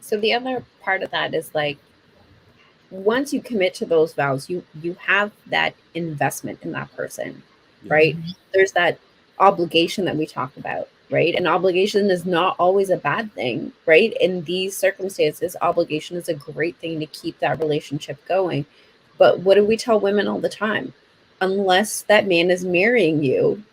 So the other part of that is like, once you commit to those vows, you have that investment in that person, Yeah. right? There's that obligation that we talk about, right? And obligation is not always a bad thing, right? In these circumstances, obligation is a great thing to keep that relationship going. But what do we tell women all the time? Unless that man is marrying you,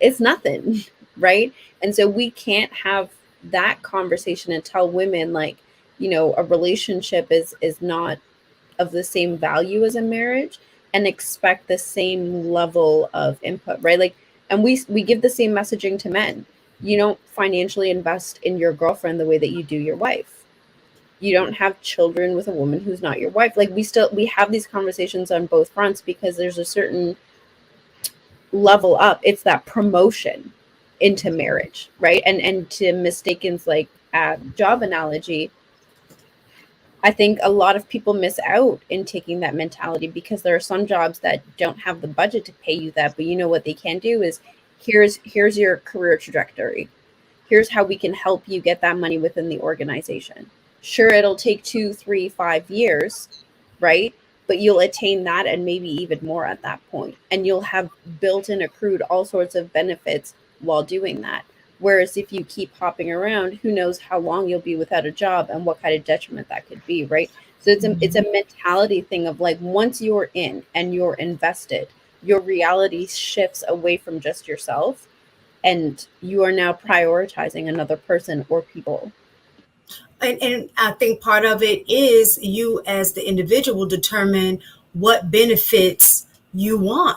it's nothing, right? And so we can't have that conversation and tell women like, a relationship is not of the same value as a marriage, and expect the same level of input, right? Like, and we give the same messaging to men. You don't financially invest in your girlfriend the way that you do your wife. You Yeah. don't have children with a woman who's not your wife. Like, we have these conversations on both fronts because there's a certain level up. It's that promotion into marriage, right? And to mistaken's like job analogy, I think a lot of people miss out in taking that mentality because there are some jobs that don't have the budget to pay you that, but you know what they can do is, here's your career trajectory. Here's how we can help you get that money within the organization. Sure, it'll take 2, 3, 5 years, right? But you'll attain that and maybe even more at that point. And you'll have built in accrued all sorts of benefits while doing that. Whereas if you keep hopping around, who knows how long you'll be without a job and what kind of detriment that could be, right? So it's a mentality thing of like, once you're in and you're invested, your reality shifts away from just yourself, and you are now prioritizing another person or people. And I think part of it is you as the individual determine what benefits you want.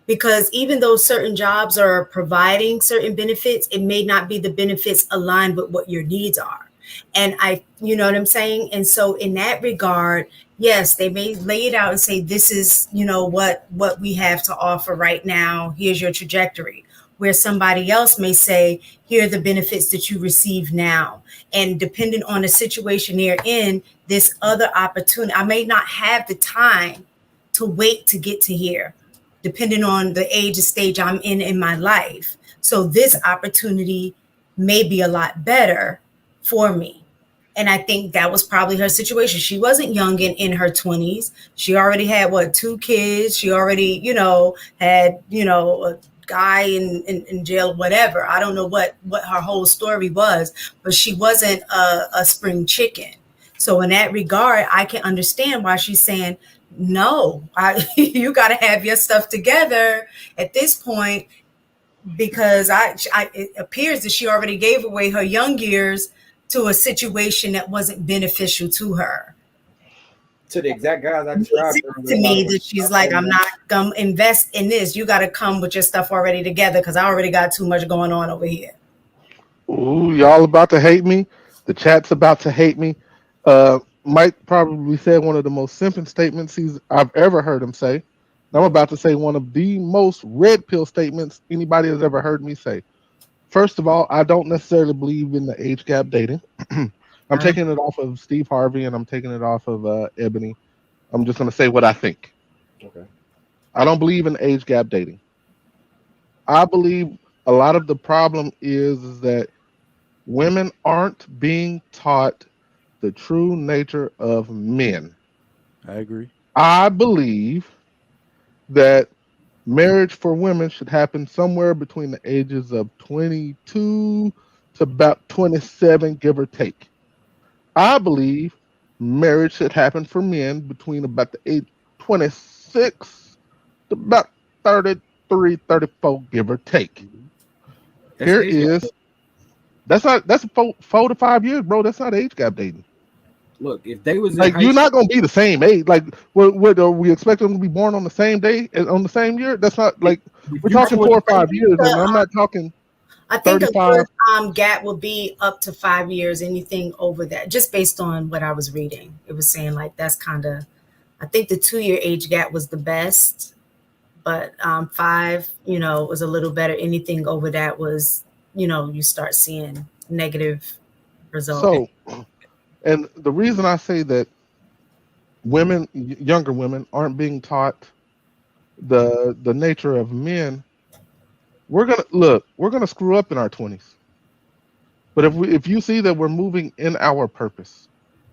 Because even though certain jobs are providing certain benefits, it may not be the benefits aligned with what your needs are. And you know what I'm saying? And so in that regard, yes, they may lay it out and say, this is, what we have to offer right now. Here's your trajectory. Where somebody else may say, here are the benefits that you receive now. And depending on the situation they're in, this other opportunity, I may not have the time to wait to get to here, depending on the age and stage I'm in my life. So this opportunity may be a lot better for me. And I think that was probably her situation. She wasn't young in her 20s. She already had, what, 2 kids. She already, had, a guy in jail, whatever. I don't know what her whole story was, but she wasn't a spring chicken. So in that regard, I can understand why she's saying, no, you got to have your stuff together at this point, because it appears that she already gave away her young years to a situation that wasn't beneficial to her. To the exact guys I It makes described sense earlier, to by the me way. that she's I like, don't I'm know. not gonna invest in this. You got to come with your stuff already together because I already got too much going on over here. Ooh, y'all about to hate me. The chat's about to hate me. Mike probably said one of the most simping statements I've ever heard him say. And I'm Yeah. about to say one of the most red pill statements anybody has ever heard me say. First of all, I don't necessarily believe in the age gap dating. I'm Uh, taking it off of Steve Harvey and I'm taking it off of Ebony. I'm just going to say what I think. Okay. I don't believe in age gap dating. I believe a lot of the problem is that women aren't being taught the true nature of men. I agree. I believe that marriage for women should happen somewhere between the ages of 22 to about 27, give or take. I believe marriage should happen for men between about the age 26 to about 33, 34, give or take. Mhm. That's Here age gap. is that's 4 to 5 years, bro. That's not age gap dating. Look, if they was in Like high you're school, not gonna be the same age. Like what are we expect them to be born on the same day on the same year? That's not if, like if we're you talking 20, 4 or 5 years, the, and I'm not talking I think a 35. good gap would be up to 5 years. Anything over that, just based on what I was reading, it was saying like that's kind of. I think the 2 year age gap was the best, but five, was a little better. Anything over that was, you start seeing negative results. So, and the reason I say that women, younger women, aren't being taught the nature of men, we're gonna screw up in our 20s. But if you see that we're moving in our purpose,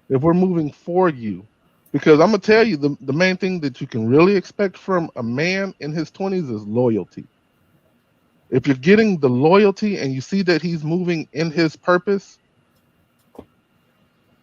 if we're moving for you, because I'm gonna tell you the main thing that you can really expect from a man in his 20s is loyalty. If you're getting the loyalty and you see that he's moving in his purpose,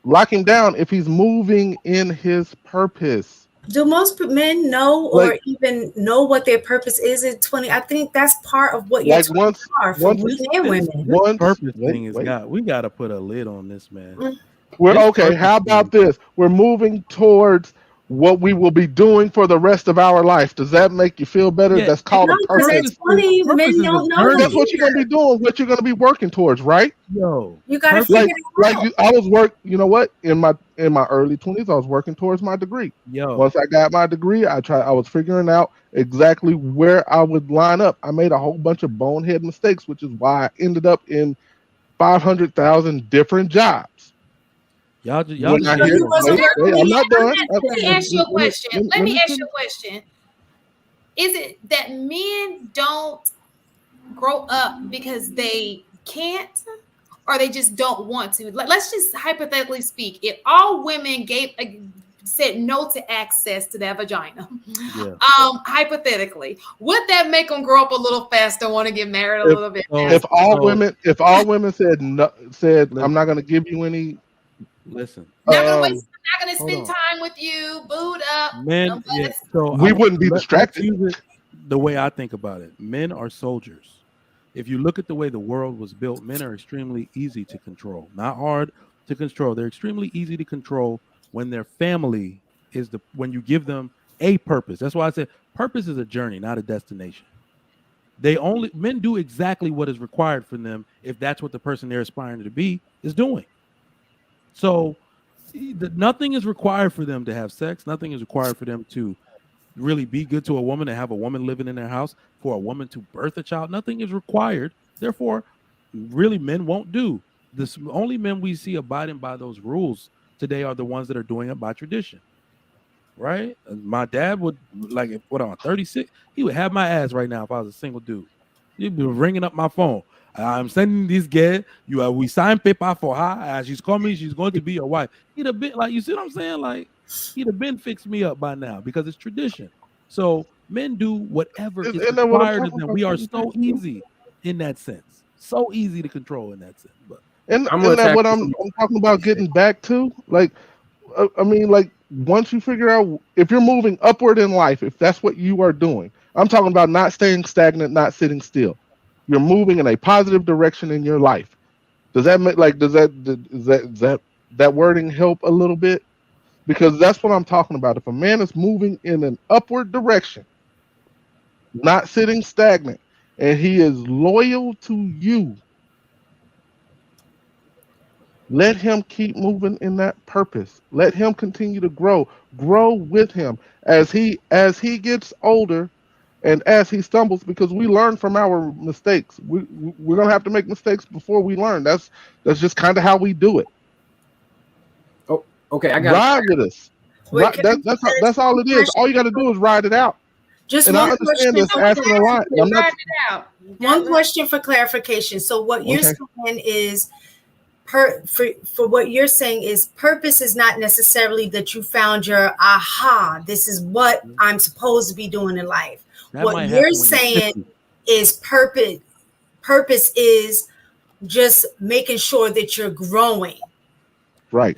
lock him down if he's moving in his purpose. Do most men know or Like- even know what their purpose is at 20? I think that's part of what your Like 20s are for men and women. Purpose thing is we got to put a lid on this, man. We're This okay. purpose How about thing- this? We're moving towards what we will be doing for the rest of our life. Does that make you feel better? Yeah. That's called No, a because purpose. at 20, Purpose men is a don't know journey. that That's what you're either. gonna be doing. What you're gonna be working towards, right? Yo, You got to purpose- figure Like it out. I was work. You know what? In my early 20s, I was working towards my degree. yo, Once I got my degree, I was figuring out exactly where I would line up. I made a whole bunch of bonehead mistakes, which is why I ended up in 500,000 different jobs. y'all When I So hear, you wasn't wait, working I'm not done. Let me ask you a question. Let me ask finish. you a question. Is it that men don't grow up because they can't, or they just don't want to? Let's just hypothetically speak. If all women said no to access to their vagina, yeah. hypothetically, would that make them grow up a little faster and want to get married a little bit faster? If all women said no, Listen. I'm not going to give you any. Listen, Not gonna waste. Not gonna hold spend on. time with you. Boot up. men. Yeah, so We wouldn't be let's distracted. use it the way I think about it. Men are soldiers. If you look at the way the world was built, men are extremely easy to control. Not hard to control. They're extremely easy to control when their family is when you give them a purpose. That's why I said purpose is a journey, not a destination. Men do exactly what is required from them if that's what the person they're aspiring to be is doing. So nothing is required for them to have sex. Nothing is required for them to really be good to a woman and have a woman living in their house, for a woman to birth a child. Nothing is required. Therefore, really, men won't do this. Only men we see abiding by those rules today are the ones that are doing it by tradition. Right? My dad would, like, what am I, 36? He would have my ass right now if I was a single dude. He'd be ringing up my phone. I'm sending this girl. We signed paper for her. She's coming. She's going to be your wife. He'd have been like, you see what I'm saying? Like, he'd have been fixed me up by now because it's tradition. So men do whatever is Isn't that what I'm required of talking them. about? We are so easy in that sense. So easy to control in that sense. But And I'm isn't gonna that what attack I'm talking about getting back to? Like, I mean, like, once you figure out if you're moving upward in life, if that's what you are doing, I'm talking about not staying stagnant, not sitting still. You're moving in a positive direction in your life. Does that make does that wording help a little bit? Because that's what I'm talking about. If a man is moving in an upward direction, not sitting stagnant, and he is loyal to you, let him keep moving in that purpose. Let him continue to grow with him as he gets older and as he stumbles, because we learn from our mistakes. We're gonna have to make mistakes before we learn. That's just kind of how we do it. Oh, okay. I got Ride with us. That's all it is. All you got to do is ride it out. Just And one I understand this asking a lot. I'm not. One question for clarification. So what you're saying is, for what you're saying is, purpose is not necessarily that you found your aha. This is what I'm supposed to be doing in life. What you're saying is purpose. Purpose is just making sure that you're growing. Right.